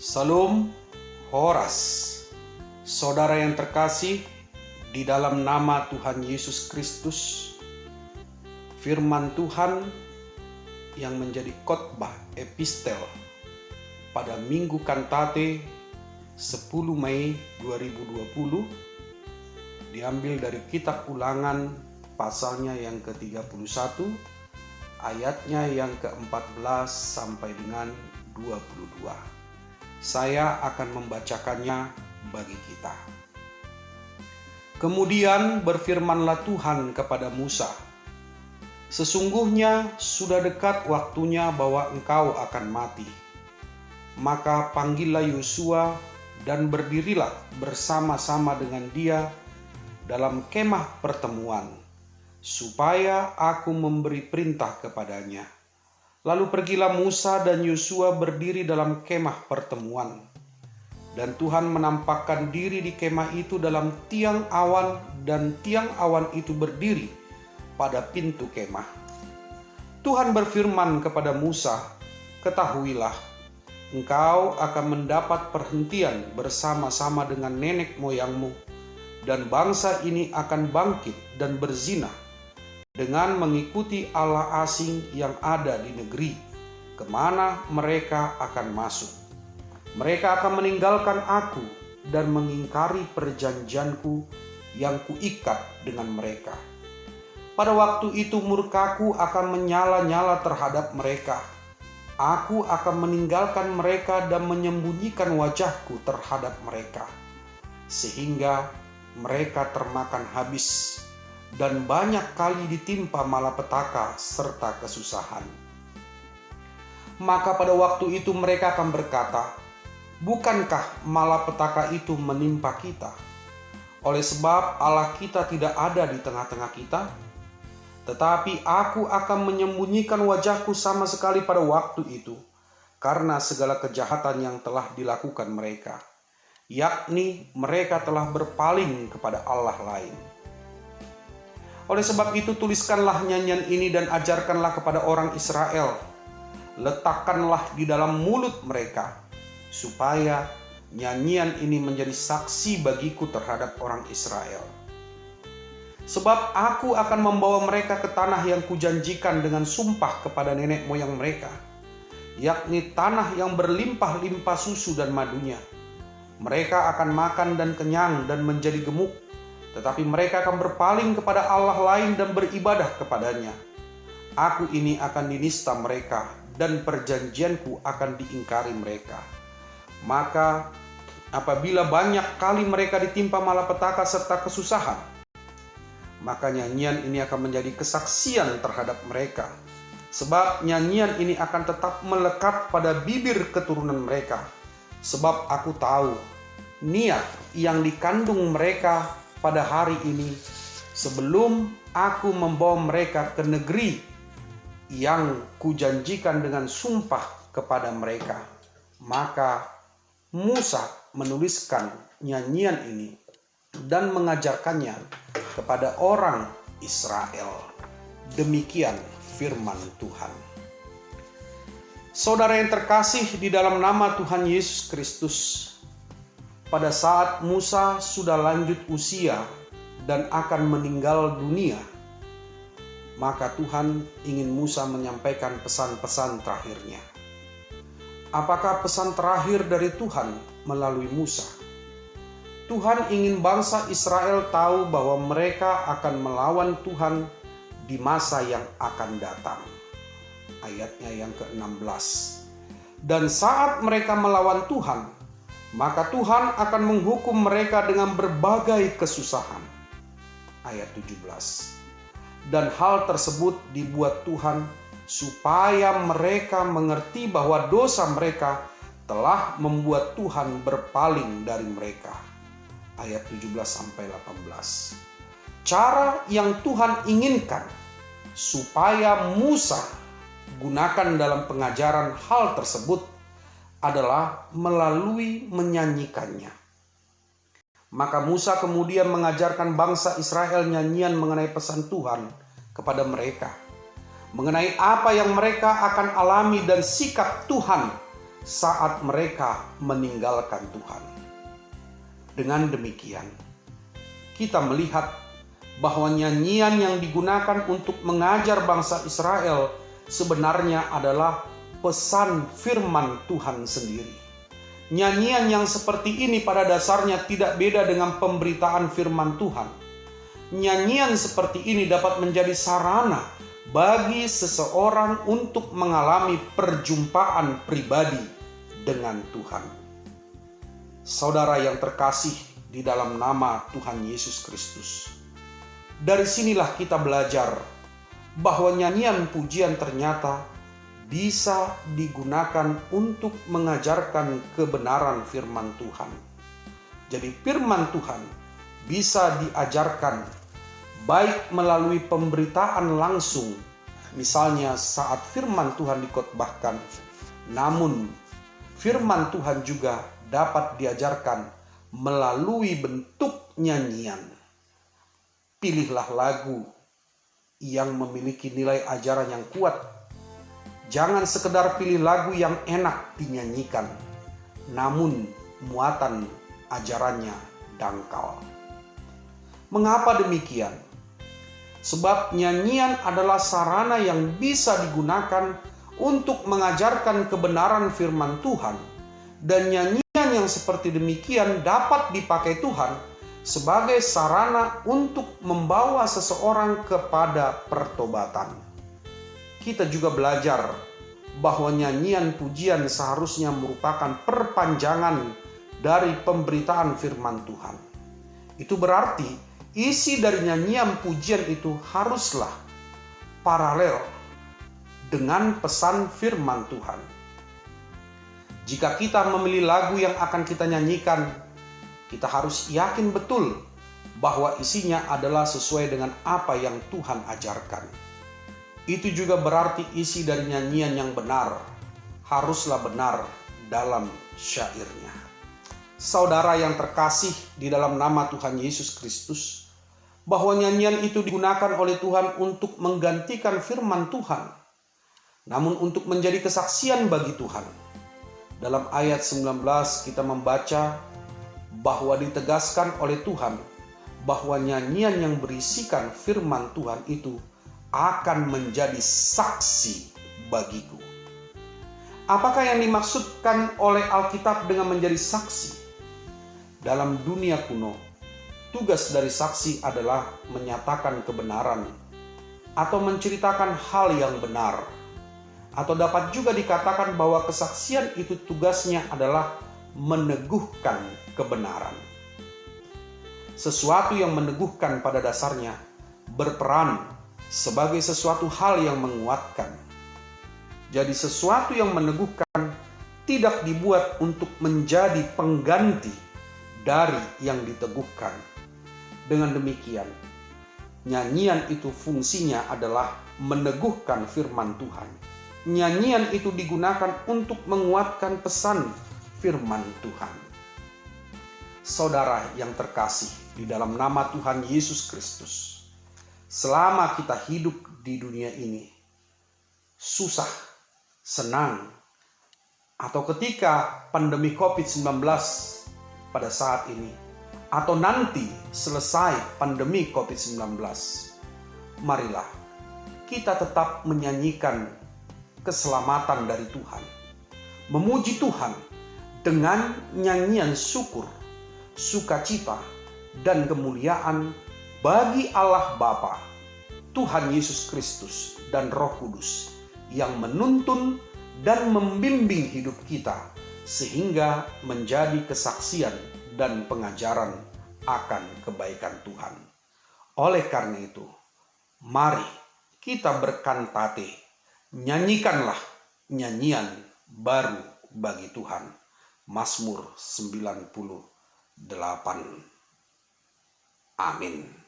Salam Horas. Saudara yang terkasih, di dalam nama Tuhan Yesus Kristus, firman Tuhan yang menjadi khotbah epistel pada Minggu Kantate 10 Mei 2020 diambil dari kitab Ulangan pasalnya yang ke-31, ayatnya yang ke-14 sampai dengan 22. Saya akan membacakannya bagi kita. Kemudian berfirmanlah Tuhan kepada Musa, "Sesungguhnya sudah dekat waktunya bahwa engkau akan mati. Maka panggillah Yosua dan berdirilah bersama-sama dengan dia dalam kemah pertemuan, supaya aku memberi perintah kepadanya." Lalu pergilah Musa dan Yosua berdiri dalam kemah pertemuan. Dan Tuhan menampakkan diri di kemah itu dalam tiang awan, dan tiang awan itu berdiri pada pintu kemah. Tuhan berfirman kepada Musa, "Ketahuilah, engkau akan mendapat perhentian bersama-sama dengan nenek moyangmu, dan bangsa ini akan bangkit dan berzina dengan mengikuti allah asing yang ada di negeri, kemana mereka akan masuk. Mereka akan meninggalkan aku dan mengingkari perjanjianku yang kuikat dengan mereka. Pada waktu itu murkaku akan menyala-nyala terhadap mereka. Aku akan meninggalkan mereka dan menyembunyikan wajahku terhadap mereka, sehingga mereka termakan habis dan banyak kali ditimpa malapetaka serta kesusahan. Maka pada waktu itu mereka akan berkata, 'Bukankah malapetaka itu menimpa kita? Oleh sebab Allah kita tidak ada di tengah-tengah kita?' Tetapi aku akan menyembunyikan wajahku sama sekali pada waktu itu, karena segala kejahatan yang telah dilakukan mereka, yakni mereka telah berpaling kepada Allah lain. Oleh sebab itu tuliskanlah nyanyian ini dan ajarkanlah kepada orang Israel. Letakkanlah di dalam mulut mereka, supaya nyanyian ini menjadi saksi bagiku terhadap orang Israel. Sebab aku akan membawa mereka ke tanah yang kujanjikan dengan sumpah kepada nenek moyang mereka, yakni tanah yang berlimpah-limpah susu dan madunya. Mereka akan makan dan kenyang dan menjadi gemuk, tetapi mereka akan berpaling kepada Allah lain dan beribadah kepadanya. Aku ini akan dinista mereka, dan perjanjianku akan diingkari mereka. Maka apabila banyak kali mereka ditimpa malapetaka serta kesusahan, maka nyanyian ini akan menjadi kesaksian terhadap mereka. Sebab nyanyian ini akan tetap melekat pada bibir keturunan mereka. Sebab aku tahu niat yang dikandung mereka pada hari ini, sebelum aku membawa mereka ke negeri yang kujanjikan dengan sumpah kepada mereka. Maka Musa menuliskan nyanyian ini dan mengajarkannya kepada orang Israel. Demikian firman Tuhan. Saudara yang terkasih di dalam nama Tuhan Yesus Kristus, pada saat Musa sudah lanjut usia dan akan meninggal dunia, maka Tuhan ingin Musa menyampaikan pesan-pesan terakhirnya. Apakah pesan terakhir dari Tuhan melalui Musa? Tuhan ingin bangsa Israel tahu bahwa mereka akan melawan Tuhan di masa yang akan datang. Ayatnya yang ke-16. Dan saat mereka melawan Tuhan, maka Tuhan akan menghukum mereka dengan berbagai kesusahan. Ayat 17. Dan hal tersebut dibuat Tuhan supaya mereka mengerti bahwa dosa mereka telah membuat Tuhan berpaling dari mereka. Ayat 17-18. Cara yang Tuhan inginkan supaya Musa gunakan dalam pengajaran hal tersebut adalah melalui menyanyikannya. Maka Musa kemudian mengajarkan bangsa Israel nyanyian mengenai pesan Tuhan kepada mereka, mengenai apa yang mereka akan alami dan sikap Tuhan saat mereka meninggalkan Tuhan. Dengan demikian, kita melihat bahwa nyanyian yang digunakan untuk mengajar bangsa Israel sebenarnya adalah pesan firman Tuhan sendiri. Nyanyian yang seperti ini pada dasarnya tidak beda dengan pemberitaan firman Tuhan. Nyanyian seperti ini dapat menjadi sarana bagi seseorang untuk mengalami perjumpaan pribadi dengan Tuhan. Saudara yang terkasih di dalam nama Tuhan Yesus Kristus, dari sinilah kita belajar bahwa nyanyian pujian ternyata bisa digunakan untuk mengajarkan kebenaran firman Tuhan. Jadi firman Tuhan bisa diajarkan baik melalui pemberitaan langsung, misalnya saat firman Tuhan dikotbahkan, namun firman Tuhan juga dapat diajarkan melalui bentuk nyanyian. Pilihlah lagu yang memiliki nilai ajaran yang kuat. Jangan sekedar pilih lagu yang enak dinyanyikan, namun muatan ajarannya dangkal. Mengapa demikian? Sebab nyanyian adalah sarana yang bisa digunakan untuk mengajarkan kebenaran firman Tuhan. Dan nyanyian yang seperti demikian dapat dipakai Tuhan sebagai sarana untuk membawa seseorang kepada pertobatan. Kita juga belajar bahwa nyanyian pujian seharusnya merupakan perpanjangan dari pemberitaan firman Tuhan. Itu berarti isi dari nyanyian pujian itu haruslah paralel dengan pesan firman Tuhan. Jika kita memilih lagu yang akan kita nyanyikan, kita harus yakin betul bahwa isinya adalah sesuai dengan apa yang Tuhan ajarkan. Itu juga berarti isi dari nyanyian yang benar haruslah benar dalam syairnya. Saudara yang terkasih di dalam nama Tuhan Yesus Kristus, bahwa nyanyian itu digunakan oleh Tuhan untuk menggantikan firman Tuhan, namun untuk menjadi kesaksian bagi Tuhan. Dalam ayat 19 kita membaca bahwa ditegaskan oleh Tuhan bahwa nyanyian yang berisikan firman Tuhan itu akan menjadi saksi bagiku. Apakah yang dimaksudkan oleh Alkitab dengan menjadi saksi? Dalam dunia kuno, tugas dari saksi adalah menyatakan kebenaran atau menceritakan hal yang benar. Atau dapat juga dikatakan bahwa kesaksian itu tugasnya adalah meneguhkan kebenaran. Sesuatu yang meneguhkan pada dasarnya berperan sebagai sesuatu hal yang menguatkan. Jadi sesuatu yang meneguhkan tidak dibuat untuk menjadi pengganti dari yang diteguhkan. Dengan demikian, nyanyian itu fungsinya adalah meneguhkan firman Tuhan. Nyanyian itu digunakan untuk menguatkan pesan firman Tuhan. Saudara yang terkasih di dalam nama Tuhan Yesus Kristus, selama kita hidup di dunia ini, susah, senang, atau ketika pandemi COVID-19 pada saat ini, atau nanti selesai pandemi COVID-19, marilah kita tetap menyanyikan keselamatan dari Tuhan, memuji Tuhan dengan nyanyian syukur, sukacita, dan kemuliaan bagi Allah Bapa, Tuhan Yesus Kristus, dan Roh Kudus yang menuntun dan membimbing hidup kita sehingga menjadi kesaksian dan pengajaran akan kebaikan Tuhan. Oleh karena itu, mari kita berkantate, nyanyikanlah nyanyian baru bagi Tuhan. Mazmur 98. Amin.